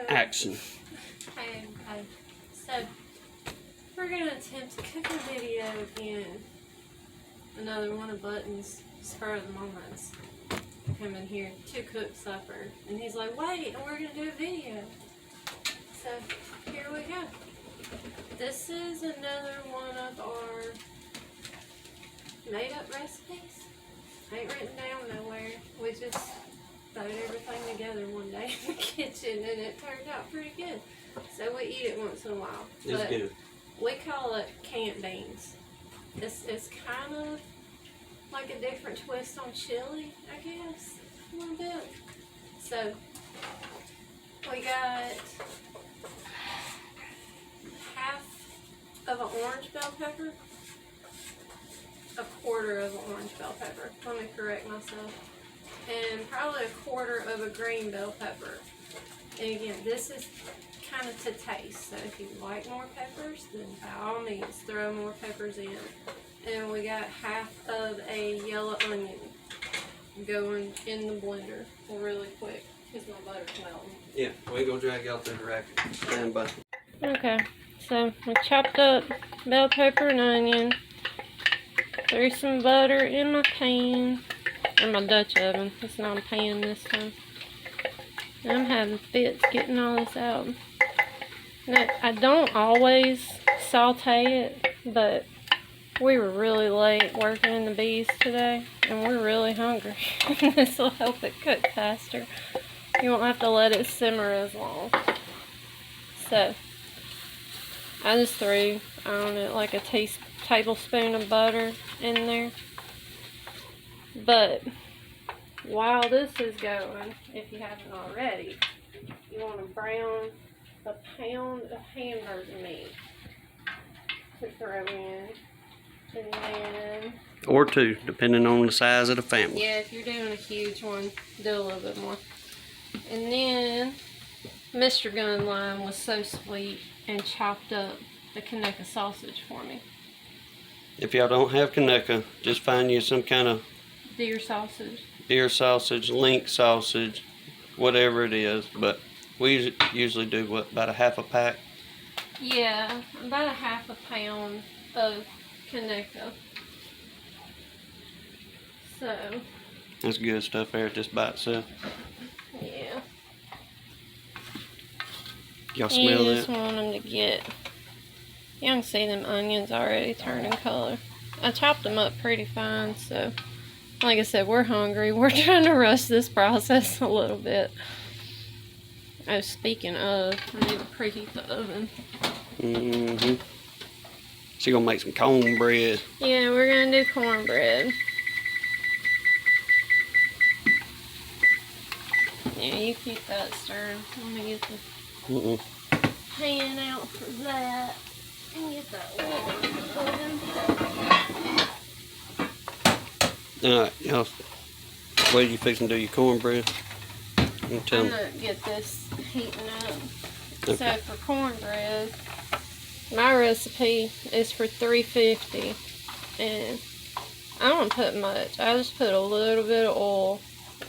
Action. Okay. So, we're going to attempt to cook a video again. Another one of Button's spur of the moments. Come in here to cook supper. And he's like, wait, we're going to do a video. So, here we go. This is another one of our made-up recipes. Ain't written down nowhere. We just throwed everything together one day in the kitchen and it turned out pretty good. So we eat it once in a while. It's but good. We call it canned beans. It's kind of like a different twist on chili, I guess, a little bit. So we got half of an orange bell pepper, a quarter of an orange bell pepper. Let me correct myself. And probably a quarter of a green bell pepper. And again, this is kind of to taste. So if you like more peppers, then by all means throw more peppers in. And we got half of a yellow onion going in the blender really quick because my butter's melting. Yeah, we ain't gonna drag you out there direct. Stand by. Okay, so I chopped up bell pepper and onion. Threw some butter in my pan, or my Dutch oven. It's not a pan this time. I'm having fits getting all this out. Now, I don't always saute it, but we were really late working in the bees today, and we're really hungry. This will help it cook faster. You won't have to let it simmer as long. So, I just threw on it like a tablespoon of butter in there. But while this is going, if you haven't already, you want to brown a pound of hamburger meat to throw in. And then, Or two, depending on the size of the family. yeah, if you're doing a huge one, do a little bit more. And then Mr. Gunline was so sweet and chopped up the conecuh sausage for me. If y'all don't have conecuh, just find you some kind of Deer sausage. deer sausage, link sausage, whatever it is. But we usually do, what, about a half a pack? Yeah, about a half a pound of conecuh. So, That's good stuff there just by itself. yeah. Y'all You smell just that? want them to get, you can see them onions already turning color. I chopped them up pretty fine, so like I said, we're hungry. We're trying to rush this process a little bit. Oh, speaking of, I need to preheat the oven. Mm-hmm. She gonna make some cornbread. Yeah, we're gonna do cornbread. Yeah, you keep that stirring. Let me get the pan out for that. And get that oven. Alright, y'all. What are you fixing to do? Your cornbread? You tell I'm me. gonna get this heating up. Okay. So for cornbread, my recipe is for 350, and I don't put much. I just put a little bit of oil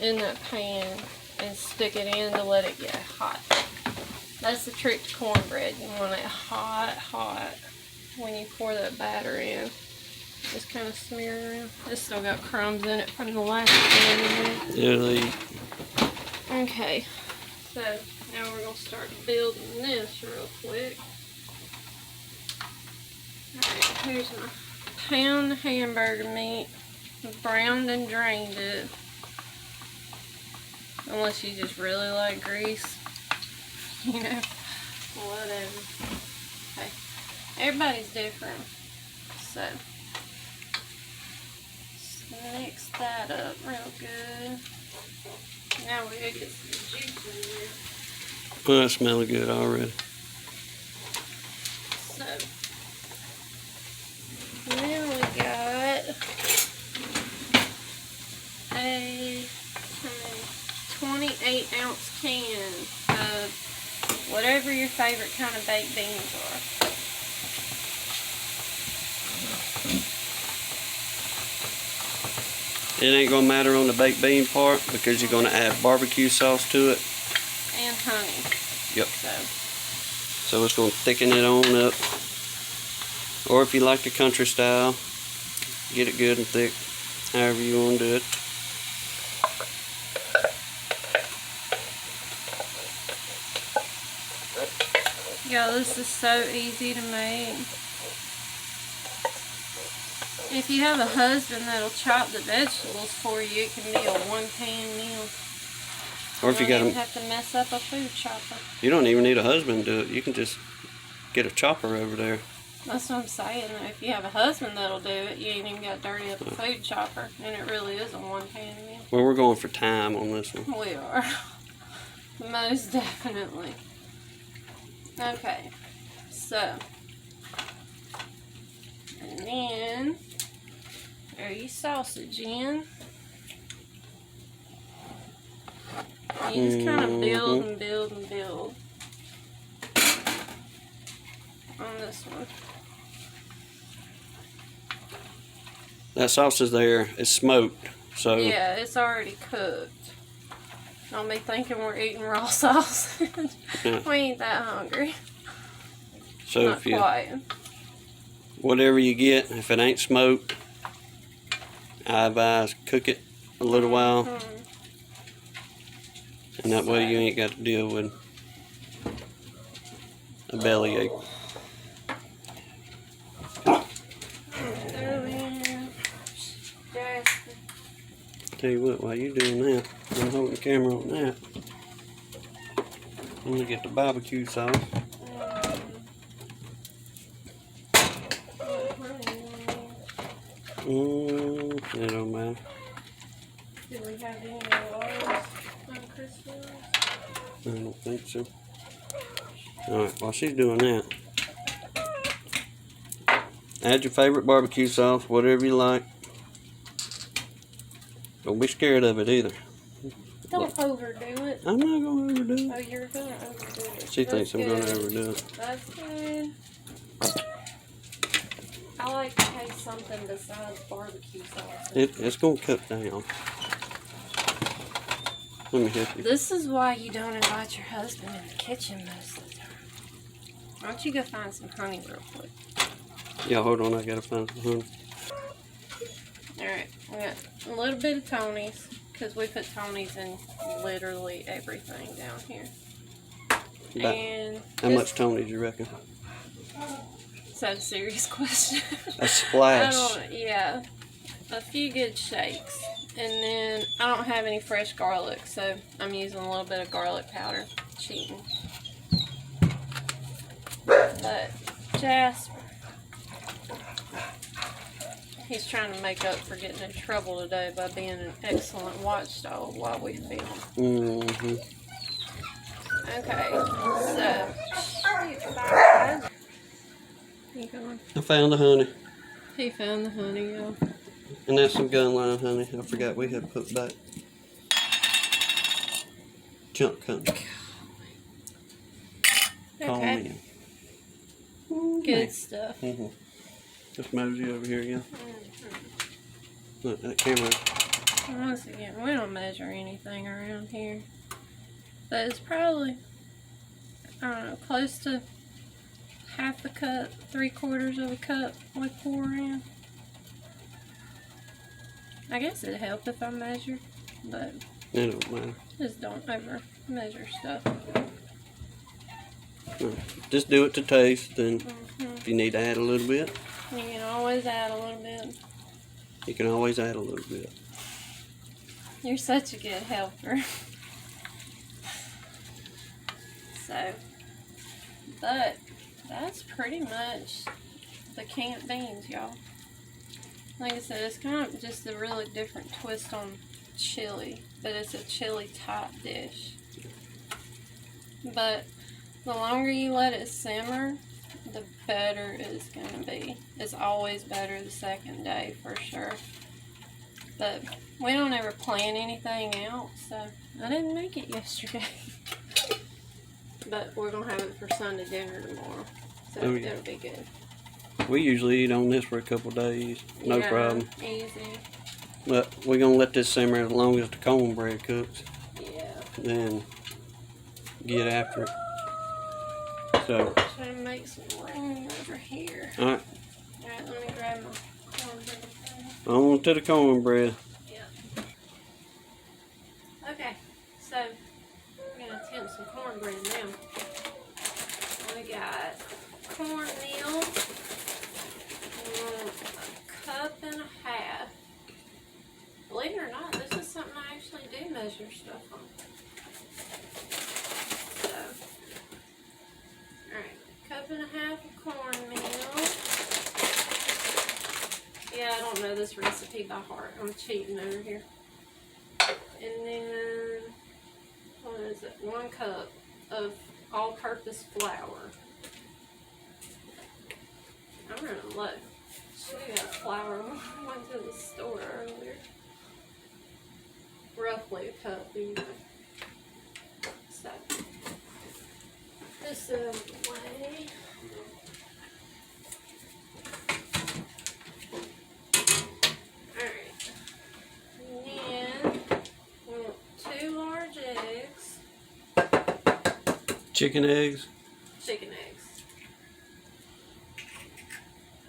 in that pan and stick it in to let it get hot. That's the trick to cornbread. You want it hot, hot when you pour that batter in. Just kind of smear it around. It's still got crumbs in it from the last pan. Really? Okay, so now we're going to start building this real quick. Alright, here's my pound of hamburger meat. I've browned and drained it. Unless you just really like grease. You know, whatever. Okay, everybody's different. So, mix that up real good. Now we gotta get some juice in there. Well, that smells good already. So, then we got a 28-ounce can of whatever your favorite kind of baked beans are. It ain't gonna matter on the baked bean part because you're gonna add barbecue sauce to it. And honey. Yep. So it's going to thicken it on up. Or if you like the country style, get it good and thick, however you want to do it. yeah, this is so easy to make. If you have a husband that'll chop the vegetables for you, it can be a one-pan meal. Or if you got don't them, even have to mess up a food chopper. you don't even need a husband to do it. You can just get a chopper over there. That's what I'm saying. If you have a husband that'll do it, you ain't even got to dirty up a food chopper, and it really is a one-pan meal. Well, we're going for time on this one. We are. Most definitely. Okay. So. And then, throw your sausage in. You just kind of build and build and build on this one. That sausage there is smoked, so Yeah, it's already cooked. Don't be thinking we're eating raw sausage. Yeah. We ain't that hungry. so Not if you quite. whatever you get, if it ain't smoked, I advise cook it a little while, and that way you ain't got to deal with a bellyache. Tell you what, while you doing that, I'm holding the camera on that. I'm gonna get the barbecue sauce. It don't matter. Do we have any of those on Christmas? I don't think so. Alright, while she's doing that, add your favorite barbecue sauce, whatever you like. Don't be scared of it either. Don't overdo it. I'm not gonna overdo Oh, it. you're gonna overdo it. She thinks I'm gonna good. overdo it. That's good. I like to taste something besides barbecue sauce. It's gonna cut down. Let me help you. This is why you don't invite your husband in the kitchen most of the time. Why don't you go find some honey real quick? Yeah, hold on, I gotta find some honey. Alright, we got a little bit of Tony's, because we put Tony's in literally everything down here. About And how much Tony do you reckon? Is that a serious question? A splash. Yeah, a few good shakes. And then I don't have any fresh garlic, so I'm using a little bit of garlic powder. Cheating. But Jasper, he's trying to make up for getting in trouble today by being an excellent watchdog while we film. Mm-hmm. Okay, so you going? I found the honey. He found the honey, y'all. And that's some gun line honey. I forgot we had put back. Junk honey. Okay, Cornmeal. good stuff. Mm-hmm. Just mosey over here again. Look, that camera. Once again, we don't measure anything around here. But it's probably, I don't know, close to half a cup, 3/4 of a cup we pour in. I guess it'd help if I measured, but It don't matter. just don't ever measure stuff. No, just do it to taste, and Mm-hmm. if you need to add a little bit, You can always add a little bit. you can always add a little bit. You're such a good helper. So, but that's pretty much the canned beans, y'all. Like I said, it's kind of just a really different twist on chili, but it's a chili type dish. But the longer you let it simmer, the better it's gonna be. It's always better the second day for sure. But we don't ever plan anything out, so I didn't make it yesterday. But we're gonna have it for Sunday dinner tomorrow, so Oh, yeah. it'll be good. We usually eat on this for a couple days, no Yeah, problem. Easy. But we're gonna let this simmer as long as the cornbread cooks, Yeah. then get after it. So, try to make some room over here. alright, Alright, let me grab my cornbread. on to the cornbread. Yeah. Okay, so we're gonna attempt some cornbread now. We got cornmeal, a cup and a half. Believe it or not, this is something I actually do measure stuff on. So, alright, cup and a half of cornmeal. Yeah, I don't know this recipe by heart. I'm cheating over here. And then, what is it? 1 cup of all-purpose flour. I'm running low. Should have got flour when I went to the store earlier. Roughly a cup, anyway. So, this out of the way. Alright. And then, we want 2 large eggs. Chicken eggs. Chicken eggs.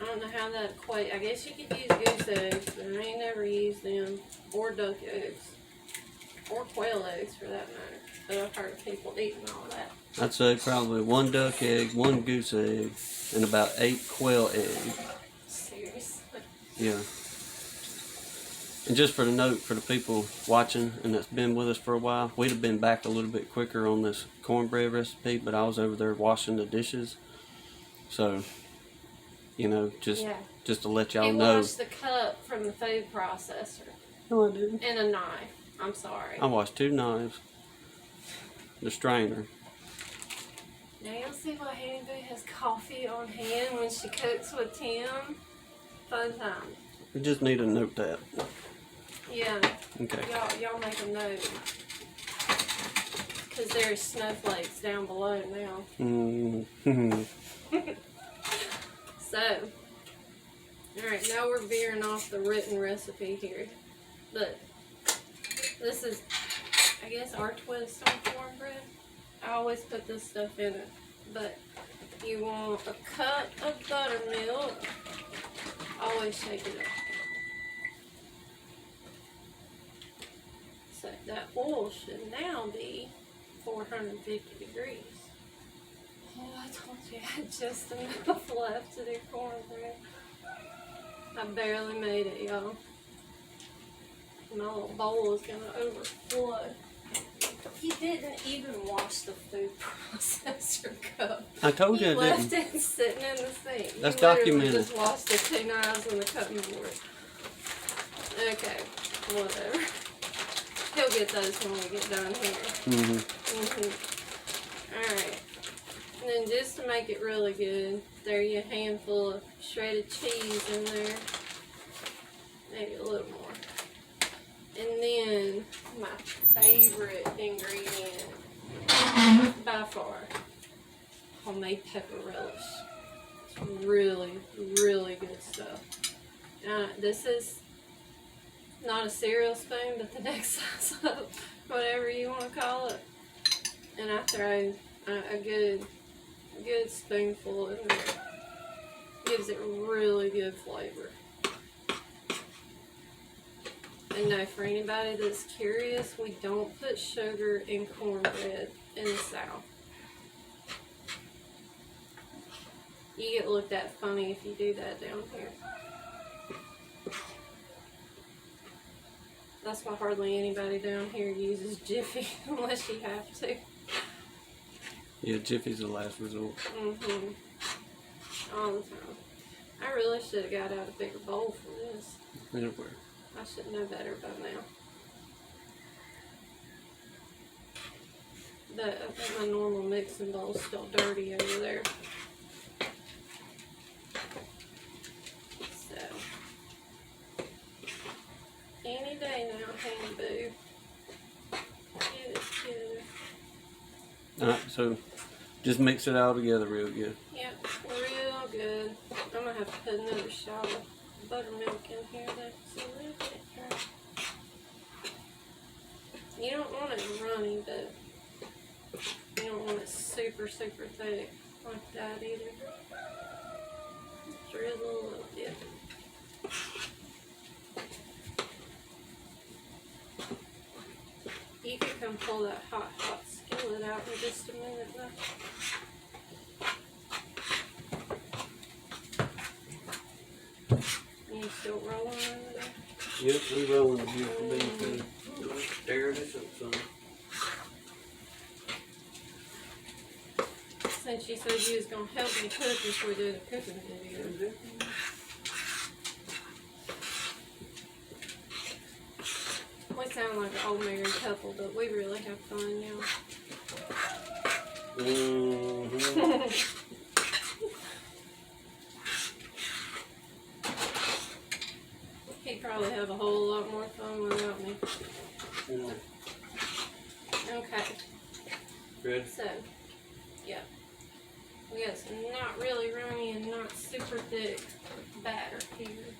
I don't know how that equates. I guess you could use goose eggs, but I ain't never used them. Or duck eggs. Or quail eggs, for that matter. But I've heard of people eating all that. I'd say probably 1 duck egg, 1 goose egg, and about 8 quail eggs. Seriously. Yeah. And just for the note, for the people watching and that's been with us for a while, we'd have been back a little bit quicker on this cornbread recipe, but I was over there washing the dishes. So, you know, just to let y'all know. He washed the cup from the food processor. No, I didn't. And a knife. I'm sorry. I washed 2 knives. The strainer. Now you'll see why Hanny Boo has coffee on hand when she cooks with Tim. Fun time. We just need to note that. Yeah. Okay. Y'all make a note. Because there's snowflakes down below now. Mm-hmm. So, alright, now we're veering off the written recipe here. But, this is, I guess, our twist on cornbread. I always put this stuff in it. But, you want a cup of buttermilk. Always shake it up. So, that oil should now be 450 degrees. Oh, I told you I had just enough left to do cornbread. I barely made it, y'all. My little bowl is gonna overflow. He didn't even wash the food processor cup. I told you I He left didn't. it sitting in the sink. That's He literally documented. just washed the 2 knives and the cutting board. Okay, whatever. He'll get those when we get done here. Alright. And then just to make it really good, throw you a handful of shredded cheese in there. Maybe a little more. And then my favorite ingredient by far, homemade pepper relish. It's really, really good stuff. This is not a cereal spoon, but the next size up, whatever you want to call it. And I throw a good spoonful in there. Gives it really good flavor. And no, for anybody that's curious, we don't put sugar in cornbread in the South. You get looked at funny if you do that down here. That's why hardly anybody down here uses Jiffy unless you have to. Yeah, Jiffy's the last resort. All the time. I really should have got out a bigger bowl for this. Anywhere. I should know better by now. But I think my normal mixing bowl's still dirty over there. So, any day now, Handy Boo. Get it together. Alright, so just mix it all together real good. Yep, real good. I'm gonna have to put another shot of buttermilk in here though, so a little bit dry. You don't want it runny, but you don't want it super, super thick. like that either. Drizzle a little bit. You can come pull that hot skillet out in just a minute though. You still rolling over there? Yep, we rolling the beautiful bean food. Stir this up some. Since you said you was gonna help me cook before we do the cooking video. We sound like an old married couple, but we really have fun, y'all. He'd probably have a whole lot more fun without me. Okay. Good. So, yeah. We got some not really runny and not super thick batter here.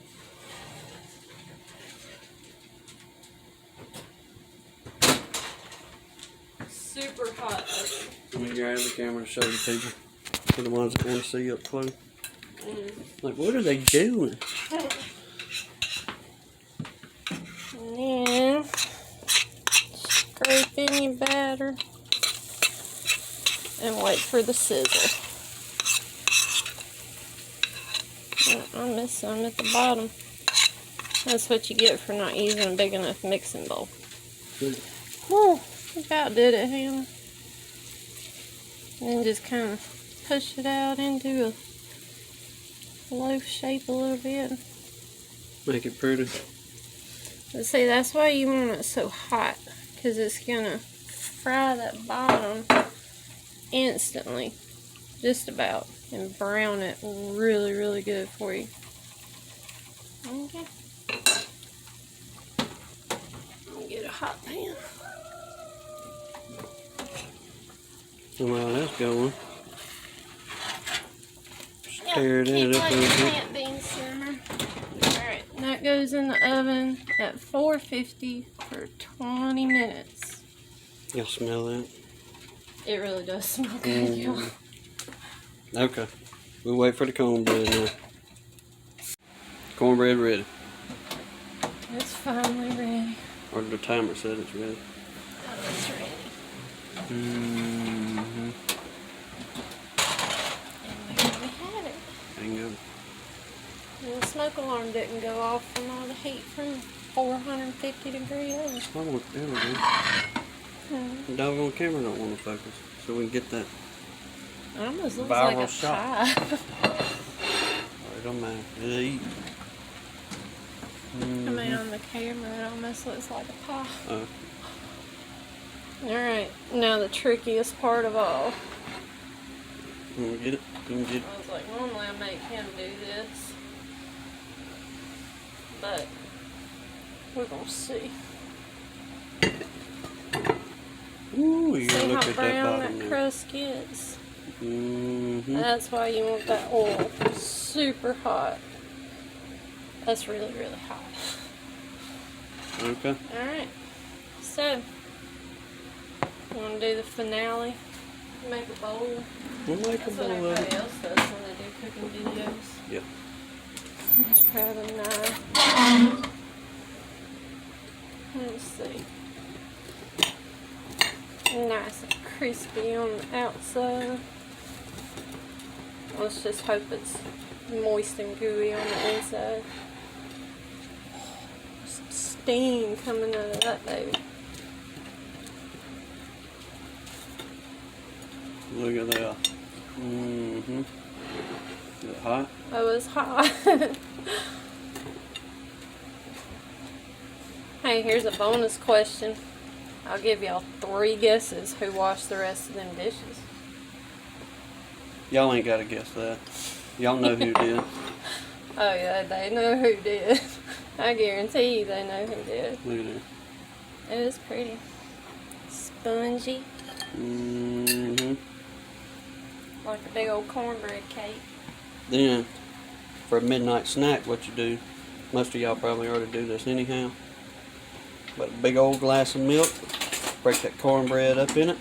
Super hot oven. Let me grab the camera to show the people. For the ones that want to see up close. Like, what are they doing? And then scrape in your batter and wait for the sizzle. I missed some at the bottom. That's what you get for not using a big enough mixing bowl. Good. Whew, you about did it, Hannah. And then just kind of push it out into a loaf shape a little bit. Make it pretty. But see, that's why you want it so hot, because it's gonna fry that bottom instantly, just about, and brown it really, really good for you. Okay. Let me get a hot pan. So while that's going, stir it in Keep up a letting little your bit. plant beans simmer. Alright, that goes in the oven at 450 for 20 minutes. Y'all smell that? It really does smell good, y'all. Okay. We'll wait for the cornbread now. Cornbread ready. It's finally ready. Or the timer said it's ready. Oh, it's ready. Mm-hmm. And there we have it. Bingo. And the smoke alarm didn't go off from all the heat from 450 degree oven. I want there we go. The doggone camera don't want to focus. So we can get that. It almost looks Viral like a shot. pie. It don't matter. It'll eat. I mean, on the camera, it almost looks like a pie. Alright, now the trickiest part of all. Can we get it? Can we get it? I was like, normally I make him do this. But, we're gonna see. Ooh, you See gotta look how at that brown bottom that there. crust gets? Mm-hmm. That's why you want that oil super hot. That's really, really hot. Okay. Alright, so, you want to do the finale? Make a bowl. We'll make a That's what bowl of everybody it. else does when they do cooking videos. Yep. Grab a knife. Let's see. Nice and crispy on the outside. Let's just hope it's moist and gooey on the inside. Some steam coming out of that baby. Look at that. Mm-hmm. Is it hot? Oh, it's hot. Hey, here's a bonus question. I'll give y'all 3 guesses who washed the rest of them dishes. Y'all ain't gotta guess that. Y'all know who did. Oh yeah, they know who did. I guarantee you they know who did. Look at that. It was pretty. Spongy. Mm-hmm. Like a big old cornbread cake. Then, for a midnight snack, what you do, most of y'all probably already do this anyhow, but a big old glass of milk, break that cornbread up in it,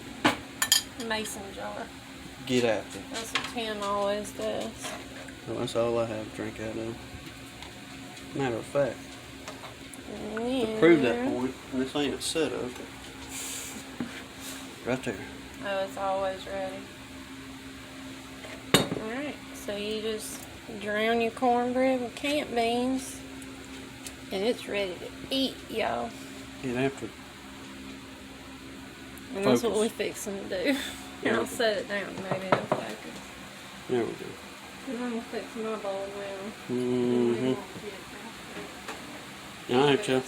Mason jar. get after. That's what Tim always does. Well, that's all I have to drink out of. Matter of fact, to prove that point, and this ain't a setup. Right there. Oh, it's always ready. Alright, so you just drown your cornbread with camp beans. And it's ready to eat, y'all. Get after it. And that's what we're fixing to do. And I'll set it down, maybe it'll focus. There we go. And I'm gonna fix my bowl now. Mm-hmm. Alright, y'all.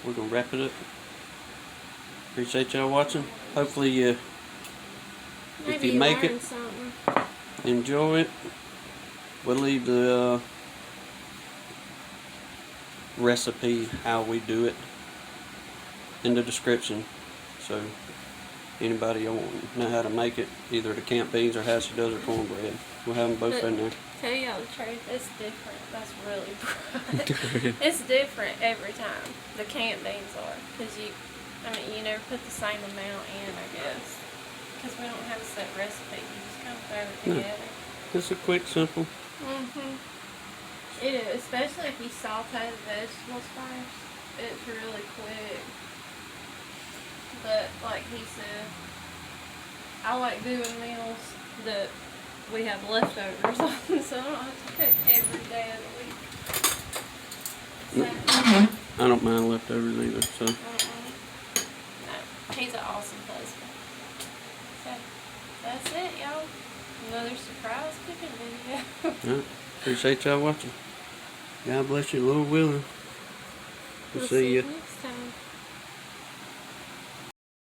We're gonna wrap it up. Appreciate y'all watching. Hopefully, if you make it, enjoy it. We'll leave the recipe, how we do it, in the description. So anybody who want to know how to make it, either the camp beans or how she does her cornbread, we'll have them both in there. Tell y'all the truth, it's different. That's really bright. It's different every time. The camp beans are, because you never put the same amount in, I guess. Because we don't have a set recipe. You just kind of throw it together. It's a quick, simple. It is, especially if you saute the vegetables first. It's really quick. But like he said, I like doing meals that we have leftovers on, so I don't have to cook every day of the week. So, I don't mind leftovers either. So. No, he's an awesome husband. So that's it, y'all. Another surprise cooking video. Yeah. Appreciate y'all watching. God bless you, Lord willing. We'll see you.